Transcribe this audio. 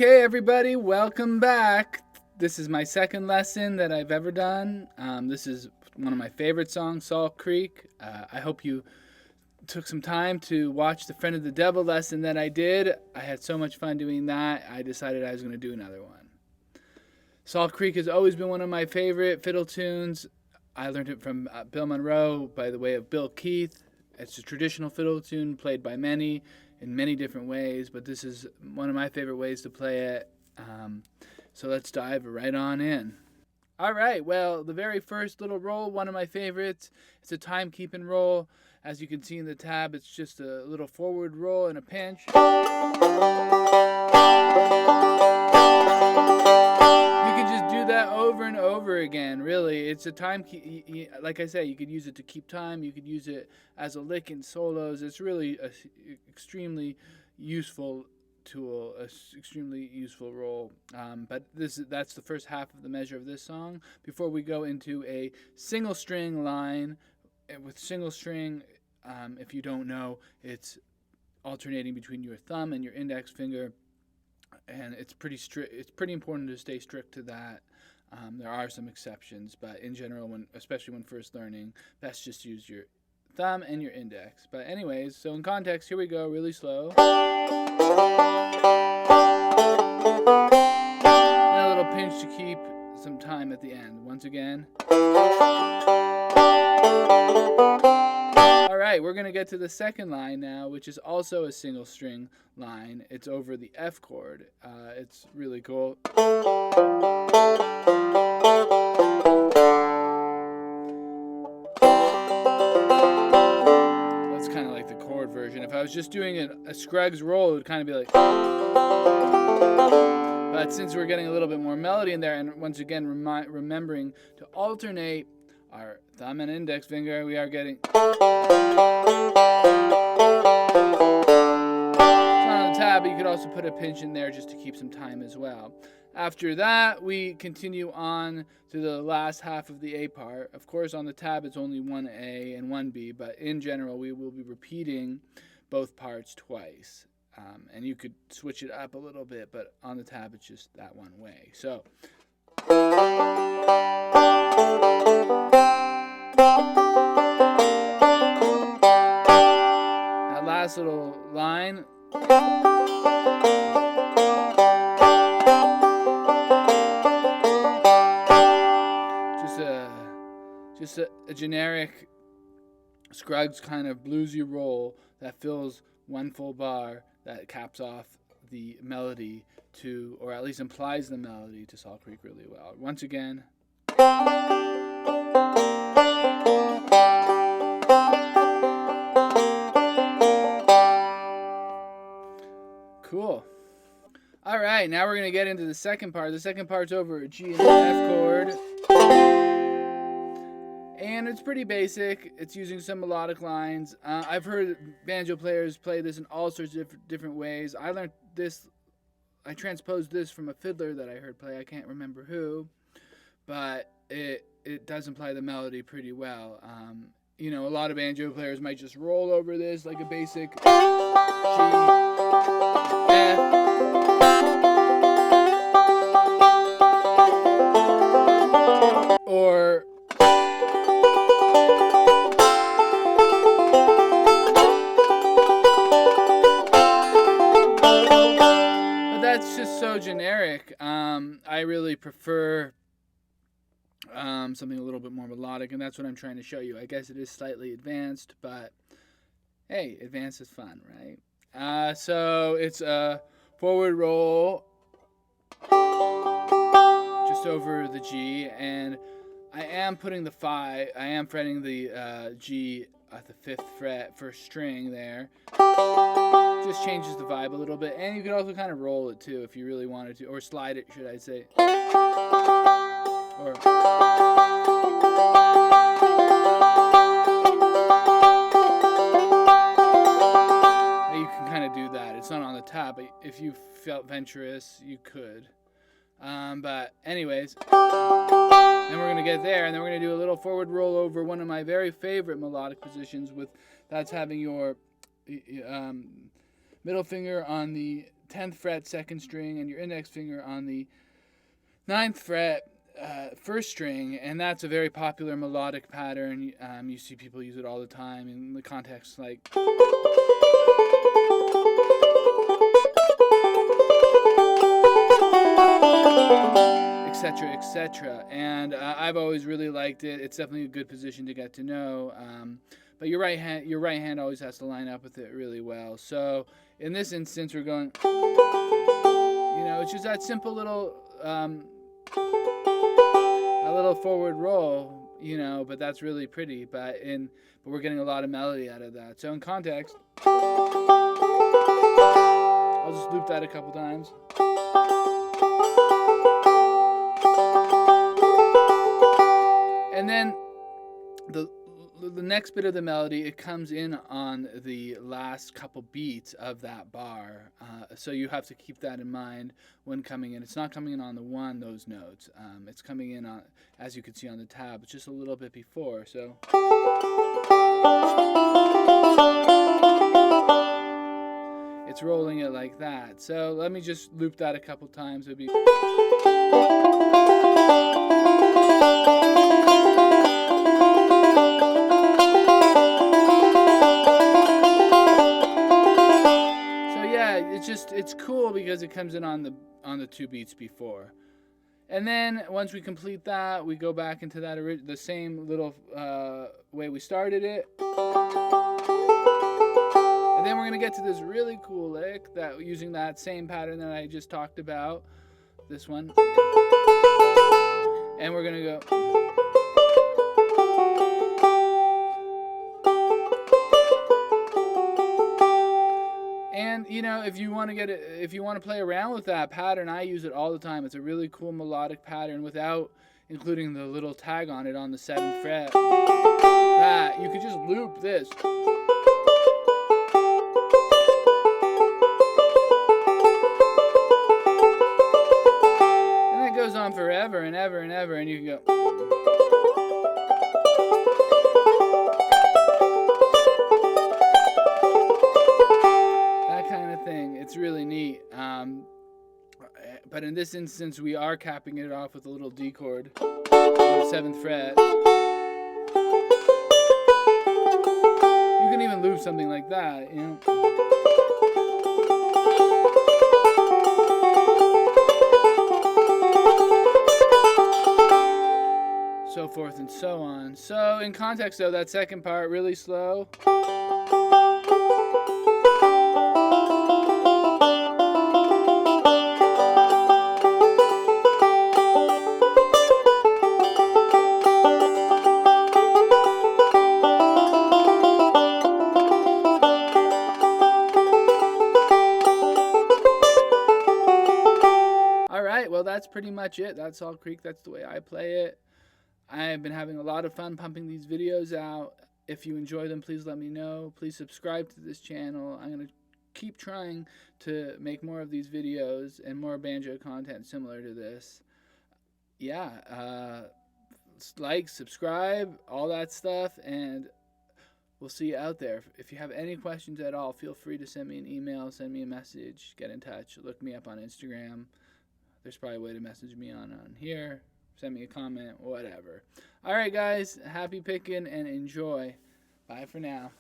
Okay, everybody, welcome back. This is my second lesson that I've ever done. This is one of my favorite songs, Salt Creek. I hope you took some time to watch the Friend of the Devil lesson that I did. I had so much fun doing that, I decided I was going to do another one. Salt Creek has always been one of my favorite fiddle tunes. I learned it from Bill Monroe by the way of Bill Keith. It's a traditional fiddle tune played by many in many different ways, but this is one of my favorite ways to play it. So let's dive right on in. All right, well, the very first little roll, one of my favorites, it's a time-keeping roll. As you can see in the tab, it's just a little forward roll and a pinch. You can just do that over and over again, really. It's a time, like I said, you could use it to keep time. You could use it as a lick in solos. It's really an extremely useful tool, an extremely useful roll. But that's the first half of the measure of this song. Before we go into a single string line, with single string, if you don't know, it's alternating between your thumb and your index finger. And it's pretty strict. It's pretty important to stay strict to that. There are some exceptions, but in general, especially when first learning, best just use your thumb and your index. But anyways, so in context, here we go, really slow. And a little pinch to keep some time at the end. Once again. Alright, we're going to get to the second line now, which is also a single string line. It's over the F chord. It's really cool. That's kind of like the chord version. If I was just doing a Scruggs roll, it would kind of be like... But since we're getting a little bit more melody in there, and once again remembering to alternate our thumb and index finger, we are getting... It's not on the tab, but you could also put a pinch in there just to keep some time as well. After that, we continue on to the last half of the A part. Of course, on the tab, it's only one A and one B, but in general, we will be repeating both parts twice. And you could switch it up a little bit, but on the tab, it's just that one way. So... that last little line. Just a generic Scruggs kind of bluesy roll that fills one full bar that caps off the melody to, or at least implies the melody to Salt Creek really well. Once again. Cool. All right, now we're going to get into the second part. The second part's over a G and an F chord. And it's pretty basic. It's using some melodic lines. I've heard banjo players play this in all sorts of different ways. I learned this, I transposed this from a fiddler that I heard play. I can't remember who, but it does imply the melody pretty well. You know, a lot of banjo players might just roll over this like a basic G, F. Or that's just so generic. I really prefer something a little bit more melodic, and that's what I'm trying to show you. I guess it is slightly advanced, but hey, advanced is fun, right? So it's a forward roll just over the G, and I am putting the 5, I am fretting the G at the 5th fret, first string there. Just changes the vibe a little bit, and you could also kind of roll it too if you really wanted to, or slide it, should I say. Or you can kind of do that. It's not on the tab, but if you felt venturous, you could. But anyways, and we're going to get there, and then we're going to do a little forward roll over one of my very favorite melodic positions, that's having your middle finger on the 10th fret, 2nd string, and your index finger on the 9th fret, 1st string, and that's a very popular melodic pattern. You see people use it all the time in the context like etc., etc. And I've always really liked it. It's definitely a good position to get to know. But your right hand always has to line up with it really well. So in this instance, we're going, it's just that simple little, a little forward roll, but that's really pretty. But we're getting a lot of melody out of that. So in context, I'll just loop that a couple times. And then the next bit of the melody, it comes in on the last couple beats of that bar. So you have to keep that in mind when coming in. It's not coming in on the one, those notes. It's coming in on, as you can see on the tab, just a little bit before. So it's rolling it like that. So let me just loop that a couple times. It'll be it's cool because it comes in on the 2 beats before. And then once we complete that, we go back into that the same little way we started it. And then we're going to get to this really cool lick that using that same pattern that I just talked about, this one. And we're going to go And if you want to play around with that pattern, I use it all the time. It's a really cool melodic pattern without including the little tag on it on the 7th fret. That you could just loop this. And that goes on forever and ever and ever, and you can go. It's really neat. But in this instance, we are capping it off with a little D chord on the 7th fret. You can even loop something like that, So forth and so on. So in context though, that second part, really slow. Well, that's pretty much it. That's Salt Creek. That's the way I play it. I've been having a lot of fun pumping these videos out. If you enjoy them, please let me know. Please subscribe to this channel. I'm going to keep trying to make more of these videos and more banjo content similar to this. Yeah, like, subscribe, all that stuff, and we'll see you out there. If you have any questions at all, feel free to send me an email, send me a message, get in touch, look me up on Instagram. There's probably a way to message me on here. Send me a comment, whatever. All right, guys. Happy picking and enjoy. Bye for now.